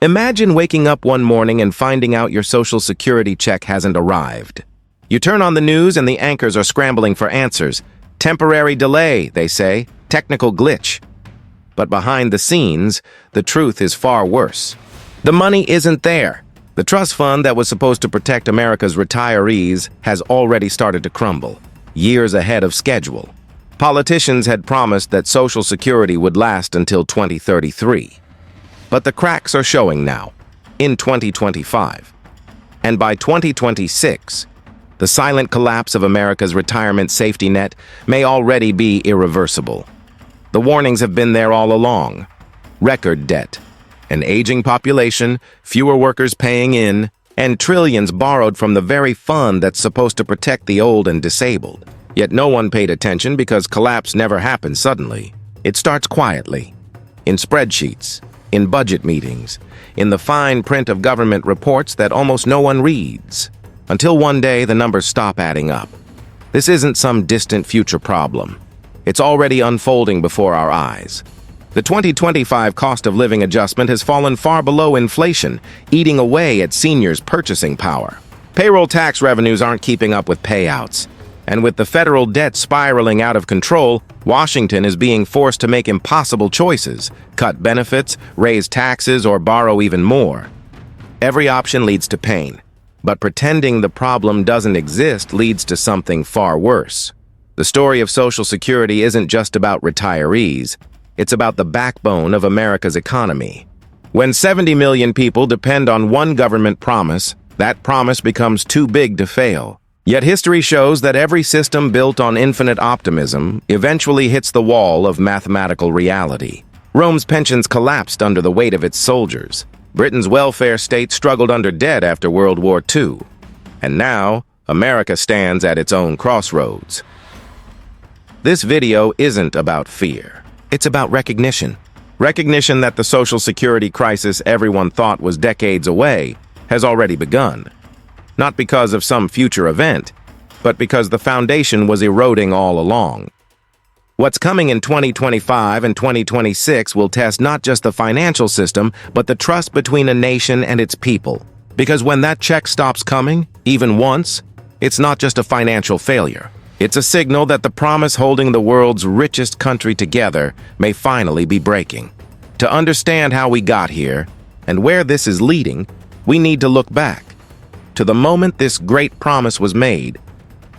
Imagine waking up one morning and finding out your Social Security check hasn't arrived. You turn on the news and the anchors are scrambling for answers. Temporary delay, they say. Technical glitch. But behind the scenes, the truth is far worse. The money isn't there. The trust fund that was supposed to protect America's retirees has already started to crumble, years ahead of schedule. Politicians had promised that Social Security would last until 2033. But the cracks are showing now, in 2025. And by 2026, the silent collapse of America's retirement safety net may already be irreversible. The warnings have been there all along. Record debt, an aging population, fewer workers paying in, and trillions borrowed from the very fund that's supposed to protect the old and disabled. Yet no one paid attention because collapse never happens suddenly. It starts quietly, in spreadsheets, in budget meetings, in the fine print of government reports that almost no one reads, until one day the numbers stop adding up. This isn't some distant future problem. It's already unfolding before our eyes. The 2025 cost of living adjustment has fallen far below inflation, eating away at seniors' purchasing power. Payroll tax revenues aren't keeping up with payouts. And with the federal debt spiraling out of control, Washington is being forced to make impossible choices, cut benefits, raise taxes, or borrow even more. Every option leads to pain, but pretending the problem doesn't exist leads to something far worse. The story of Social Security isn't just about retirees, it's about the backbone of America's economy. When 70 million people depend on one government promise, that promise becomes too big to fail. Yet history shows that every system built on infinite optimism eventually hits the wall of mathematical reality. Rome's pensions collapsed under the weight of its soldiers. Britain's welfare state struggled under debt after World War II. And now, America stands at its own crossroads. This video isn't about fear. It's about recognition. Recognition that the Social Security crisis everyone thought was decades away has already begun. Not because of some future event, but because the foundation was eroding all along. What's coming in 2025 and 2026 will test not just the financial system, but the trust between a nation and its people. Because when that check stops coming, even once, it's not just a financial failure. It's a signal that the promise holding the world's richest country together may finally be breaking. To understand how we got here, and where this is leading, we need to look back to the moment this great promise was made,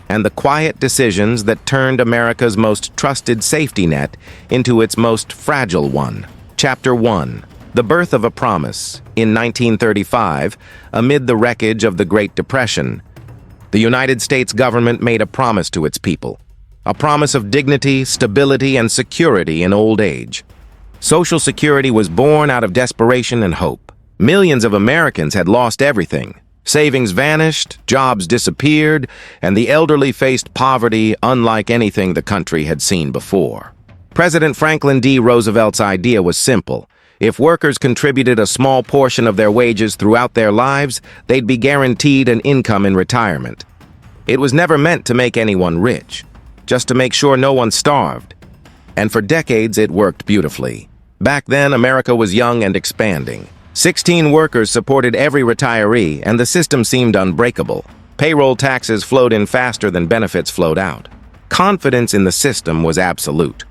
and the quiet decisions that turned America's most trusted safety net into its most fragile one. Chapter 1. The Birth of a Promise. In 1935, amid the wreckage of the Great Depression, the United States government made a promise to its people. A promise of dignity, stability, and security in old age. Social Security was born out of desperation and hope. Millions of Americans had lost everything. Savings vanished, jobs disappeared, and the elderly faced poverty unlike anything the country had seen before. President Franklin D. Roosevelt's idea was simple. If workers contributed a small portion of their wages throughout their lives, they'd be guaranteed an income in retirement. It was never meant to make anyone rich, just to make sure no one starved. And for decades, it worked beautifully. Back then, America was young and expanding. 16 workers supported every retiree, and the system seemed unbreakable. Payroll taxes flowed in faster than benefits flowed out. Confidence in the system was absolute.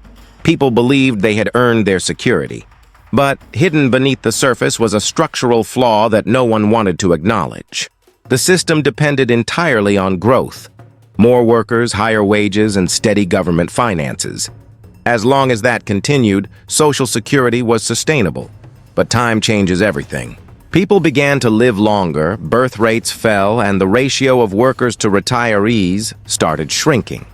People believed they had earned their security. But hidden beneath the surface was a structural flaw that no one wanted to acknowledge. The system depended entirely on growth. More workers, higher wages, and steady government finances. As long as that continued, Social Security was sustainable. But time changes everything. People began to live longer, birth rates fell, and the ratio of workers to retirees started shrinking.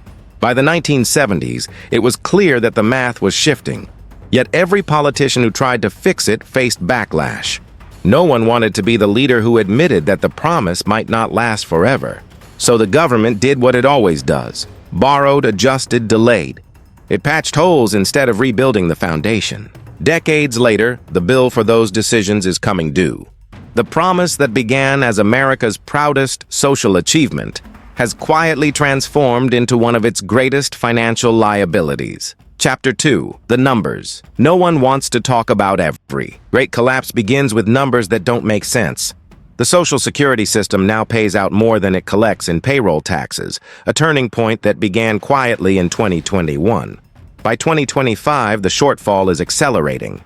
By the 1970s, it was clear that the math was shifting. Yet every politician who tried to fix it faced backlash. No one wanted to be the leader who admitted that the promise might not last forever. So the government did what it always does: borrowed, adjusted, delayed. It patched holes instead of rebuilding the foundation. Decades later, the bill for those decisions is coming due. The promise that began as America's proudest social achievement has quietly transformed into one of its greatest financial liabilities. Chapter 2. The Numbers. No one wants to talk about every great collapse begins with numbers that don't make sense. The Social Security system now pays out more than it collects in payroll taxes, a turning point that began quietly in 2021. By 2025, the shortfall is accelerating.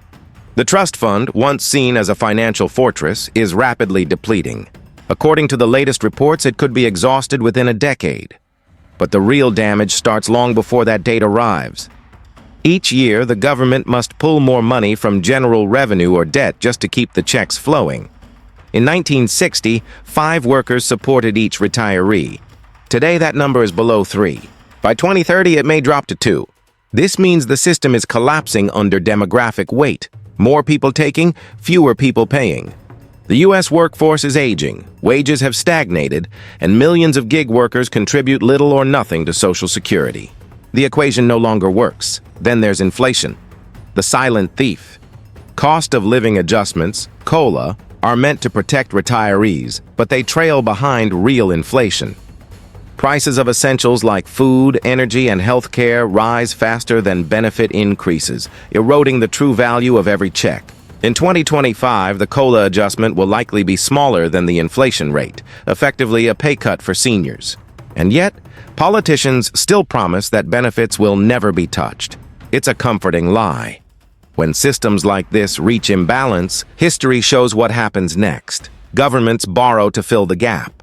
The trust fund, once seen as a financial fortress, is rapidly depleting. According to the latest reports, it could be exhausted within a decade. But the real damage starts long before that date arrives. Each year, the government must pull more money from general revenue or debt just to keep the checks flowing. In 1960, 5 workers supported each retiree. Today, that number is below 3. By 2030, it may drop to 2. This means the system is collapsing under demographic weight. More people taking, fewer people paying. The U.S. workforce is aging, wages have stagnated, and millions of gig workers contribute little or nothing to Social Security. The equation no longer works. Then there's inflation, the silent thief. Cost of living adjustments, COLA, are meant to protect retirees, but they trail behind real inflation. Prices of essentials like food, energy, and healthcare rise faster than benefit increases, eroding the true value of every check. In 2025, the COLA adjustment will likely be smaller than the inflation rate, effectively a pay cut for seniors. And yet, politicians still promise that benefits will never be touched. It's a comforting lie. When systems like this reach imbalance, history shows what happens next. Governments borrow to fill the gap.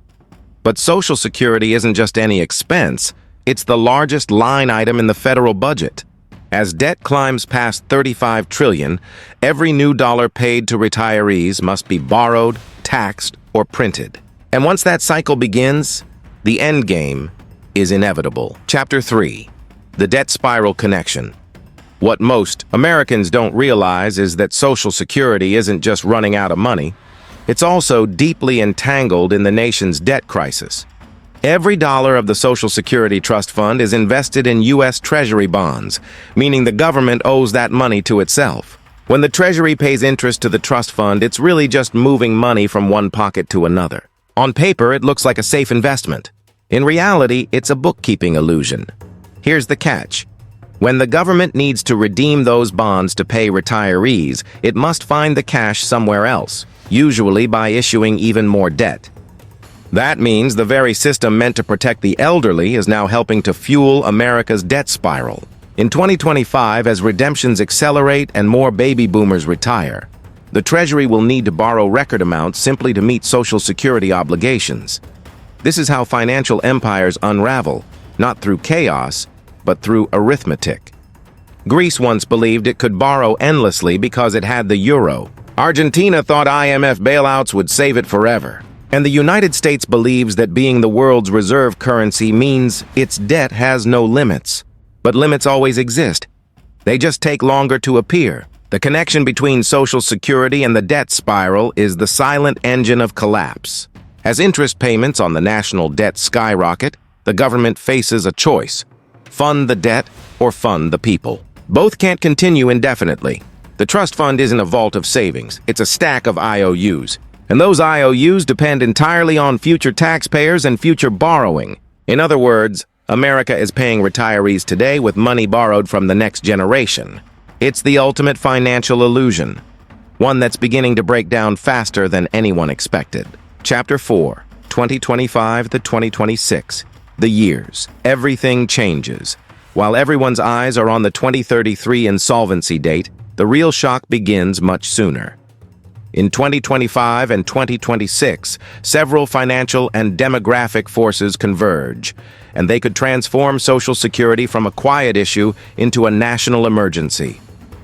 But Social Security isn't just any expense, it's the largest line item in the federal budget. As debt climbs past $35 trillion, every new dollar paid to retirees must be borrowed, taxed, or printed. And once that cycle begins, the end game is inevitable. Chapter 3. The Debt Spiral Connection. What most Americans don't realize is that Social Security isn't just running out of money. It's also deeply entangled in the nation's debt crisis. Every dollar of the Social Security Trust Fund is invested in U.S. Treasury bonds, meaning the government owes that money to itself. When the Treasury pays interest to the trust fund, it's really just moving money from one pocket to another. On paper, it looks like a safe investment. In reality, it's a bookkeeping illusion. Here's the catch. When the government needs to redeem those bonds to pay retirees, it must find the cash somewhere else, usually by issuing even more debt. That means the very system meant to protect the elderly is now helping to fuel America's debt spiral. In 2025, as redemptions accelerate and more baby boomers retire, the Treasury will need to borrow record amounts simply to meet Social Security obligations. This is how financial empires unravel, not through chaos, but through arithmetic. Greece once believed it could borrow endlessly because it had the euro. Argentina thought IMF bailouts would save it forever. And the United States believes that being the world's reserve currency means its debt has no limits. But limits always exist. They just take longer to appear. The connection between Social Security and the debt spiral is the silent engine of collapse. As interest payments on the national debt skyrocket, the government faces a choice: fund the debt or fund the people. Both can't continue indefinitely. The trust fund isn't a vault of savings, it's a stack of IOUs. And those IOUs depend entirely on future taxpayers and future borrowing. In other words, America is paying retirees today with money borrowed from the next generation. It's the ultimate financial illusion, one that's beginning to break down faster than anyone expected. Chapter 4, 2025 to 2026. The years. Everything changes. While everyone's eyes are on the 2033 insolvency date, the real shock begins much sooner. In 2025 and 2026, several financial and demographic forces converge, and they could transform Social Security from a quiet issue into a national emergency.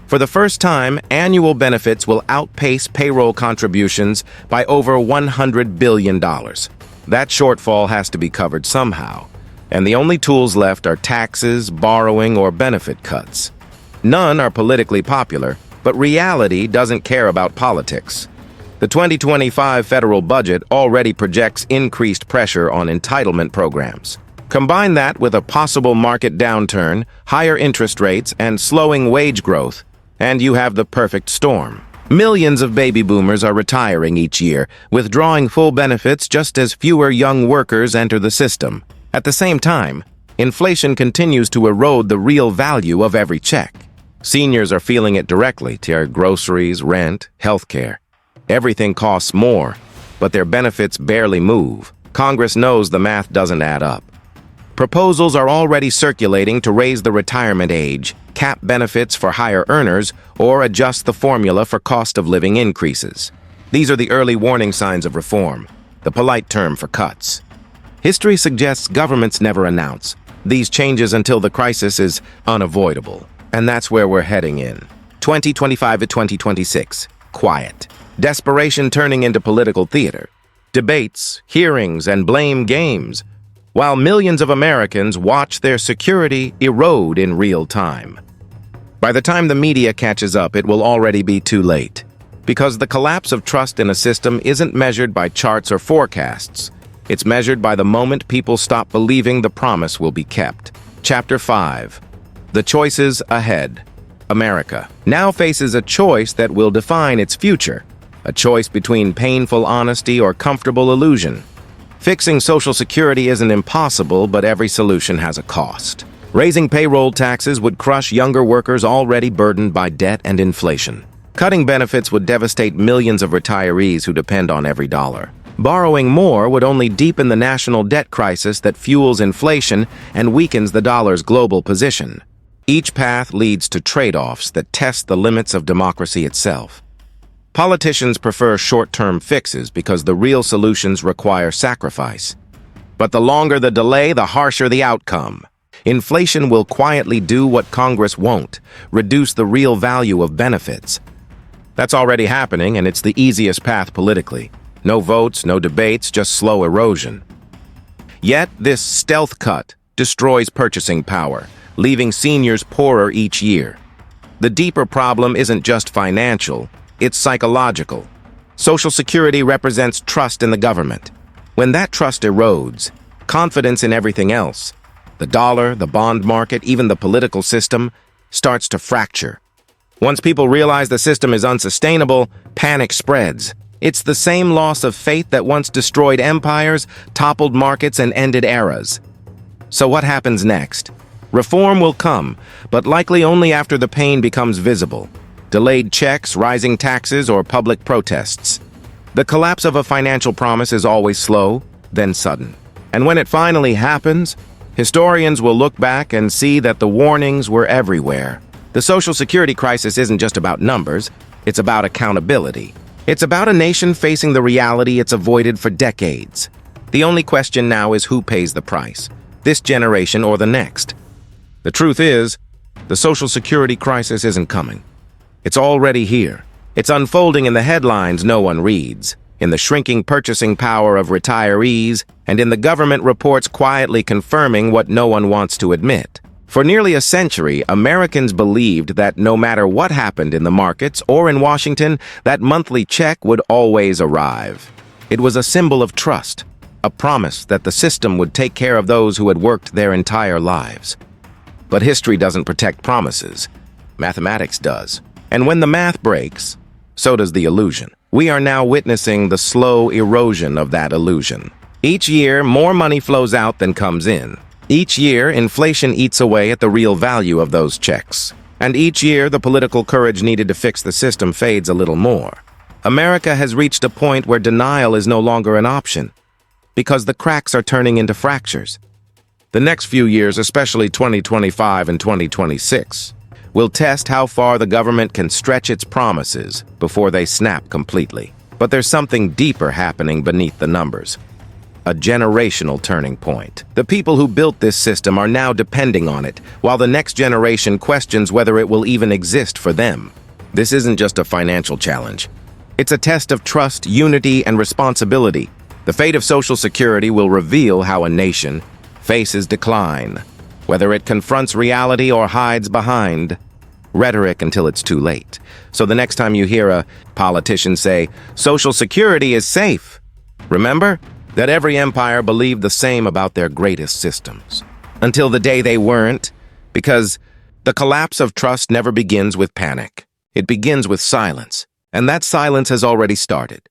For the first time, annual benefits will outpace payroll contributions by over $100 billion. That shortfall has to be covered somehow, and the only tools left are taxes, borrowing, or benefit cuts. None are politically popular, but reality doesn't care about politics. The 2025 federal budget already projects increased pressure on entitlement programs. Combine that with a possible market downturn, higher interest rates, and slowing wage growth, and you have the perfect storm. Millions of baby boomers are retiring each year, withdrawing full benefits just as fewer young workers enter the system. At the same time, Inflation continues to erode the real value of every check. Seniors are feeling it directly to their groceries, rent, healthcare. Everything costs more, but their benefits barely move. Congress knows the math doesn't add up. Proposals are already circulating to raise the retirement age, cap benefits for higher earners, or adjust the formula for cost of living increases. These are the early warning signs of reform, the polite term for cuts. History suggests governments never announce these changes until the crisis is unavoidable. And that's where we're heading in. 2025 to 2026. Quiet. Desperation turning into political theater. Debates, hearings, and blame games, while millions of Americans watch their security erode in real time. By the time the media catches up, it will already be too late. Because the collapse of trust in a system isn't measured by charts or forecasts. It's measured by the moment people stop believing the promise will be kept. Chapter 5. The choices ahead. America now faces a choice that will define its future. A choice between painful honesty or comfortable illusion. Fixing Social Security isn't impossible, but every solution has a cost. Raising payroll taxes would crush younger workers already burdened by debt and inflation. Cutting benefits would devastate millions of retirees who depend on every dollar. Borrowing more would only deepen the national debt crisis that fuels inflation and weakens the dollar's global position. Each path leads to trade-offs that test the limits of democracy itself. Politicians prefer short-term fixes because the real solutions require sacrifice. But the longer the delay, the harsher the outcome. Inflation will quietly do what Congress won't, reduce the real value of benefits. That's already happening, and it's the easiest path politically. No votes, no debates, just slow erosion. Yet, this stealth cut destroys purchasing power, leaving seniors poorer each year. The deeper problem isn't just financial, it's psychological. Social Security represents trust in the government. When that trust erodes, confidence in everything else, the dollar, the bond market, even the political system, starts to fracture. Once people realize the system is unsustainable, panic spreads. It's the same loss of faith that once destroyed empires, toppled markets, and ended eras. So what happens next? Reform will come, but likely only after the pain becomes visible. Delayed checks, rising taxes, or public protests. The collapse of a financial promise is always slow, then sudden. And when it finally happens, historians will look back and see that the warnings were everywhere. The Social Security crisis isn't just about numbers, it's about accountability. It's about a nation facing the reality it's avoided for decades. The only question now is who pays the price, this generation or the next. The truth is, the Social Security crisis isn't coming. It's already here. It's unfolding in the headlines no one reads, in the shrinking purchasing power of retirees, and in the government reports quietly confirming what no one wants to admit. For nearly a century, Americans believed that no matter what happened in the markets or in Washington, that monthly check would always arrive. It was a symbol of trust, a promise that the system would take care of those who had worked their entire lives. But history doesn't protect promises. Mathematics does. And when the math breaks, so does the illusion. We are now witnessing the slow erosion of that illusion. Each year, more money flows out than comes in. Each year, inflation eats away at the real value of those checks. And each year, the political courage needed to fix the system fades a little more. America has reached a point where denial is no longer an option, because the cracks are turning into fractures. The next few years, especially 2025 and 2026, will test how far the government can stretch its promises before they snap completely. But there's something deeper happening beneath the numbers. A generational turning point. The people who built this system are now depending on it, while the next generation questions whether it will even exist for them. This isn't just a financial challenge. It's a test of trust, unity, and responsibility. The fate of Social Security will reveal how a nation faces decline, whether it confronts reality or hides behind rhetoric until it's too late. So the next time you hear a politician say, "Social Security is safe," remember that every empire believed the same about their greatest systems. Until the day they weren't, because the collapse of trust never begins with panic. It begins with silence, and that silence has already started.